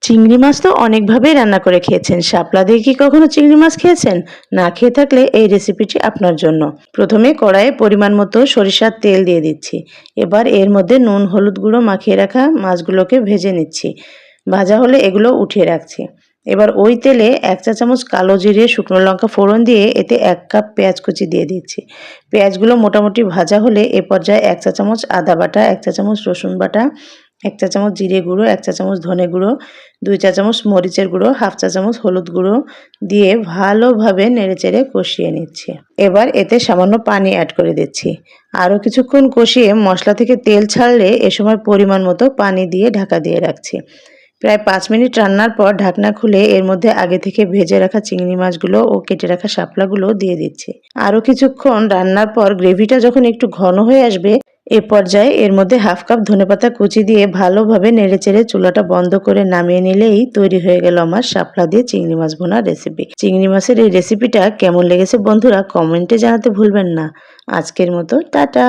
চিংড়ি মাছ তো অনেকভাবেই রান্না করে খেয়েছেন। শাপলা দিয়ে কি কখনো চিংড়ি মাছ খেয়েছেন? না খেয়ে থাকলে এই রেসিপিটি আপনার জন্য। প্রথমে কড়াইয়ে পরিমাণ মতো সরিষার তেল দিয়ে দিচ্ছি। এবার এর মধ্যে নুন হলুদ গুঁড়ো মাখিয়ে রাখা মাছগুলোকে ভেজে নিচ্ছি। ভাজা হলে এগুলো উঠিয়ে রাখছি। এবার ওই তেলে 1 চা চামচ কালো জিরে শুকনো লঙ্কা ফোড়ন দিয়ে এতে 1 কাপ পেঁয়াজ কুচি দিয়ে দিচ্ছি। পেঁয়াজগুলো মোটামুটি ভাজা হলে এ পর্যায়ে 1 চা চামচ আদা বাটা, 1 চা চামচ রসুন বাটা, 1 চা চামচ জিরে গুঁড়ো, 1 চা চামচ ধনে গুঁড়ো, 2 চা চামচ মরিচের গুঁড়ো, হাফ চা চামচ হলুদ গুঁড়ো দিয়ে ভালোভাবে নেড়েচেড়ে কষিয়ে নিচ্ছি। এবার এতে সামান্য পানি অ্যাড করে দিচ্ছি। আরও কিছুক্ষণ কষিয়ে মশলা থেকে তেল ছাড়লে এ সময় পরিমাণ মতো পানি দিয়ে ঢাকা দিয়ে রাখছি। প্রায় 5 মিনিট রান্নার পর ঢাকনা খুলে এর মধ্যে আগে থেকে ভেজে রাখা চিংড়ি মাছগুলো ও কেটে রাখা শাপলাগুলো দিয়ে দিচ্ছি। আরও কিছুক্ষণ রান্নার পর গ্রেভিটা যখন একটু ঘন হয়ে আসবে এ পর্যায়ে এর মধ্যে হাফ কাপ ধনেপাতা কুচি দিয়ে ভালোভাবে নেড়েচেড়ে চুলাটা বন্ধ করে নামিয়ে নিলেই তৈরি হয়ে গেল আমার শাপলা দিয়ে চিংড়ি মাছ ভুনার রেসিপি। চিংড়ি মাছের এই রেসিপিটা কেমন লেগেছে বন্ধুরা কমেন্টে জানাতে ভুলবেন না। আজকের মতো টাটা।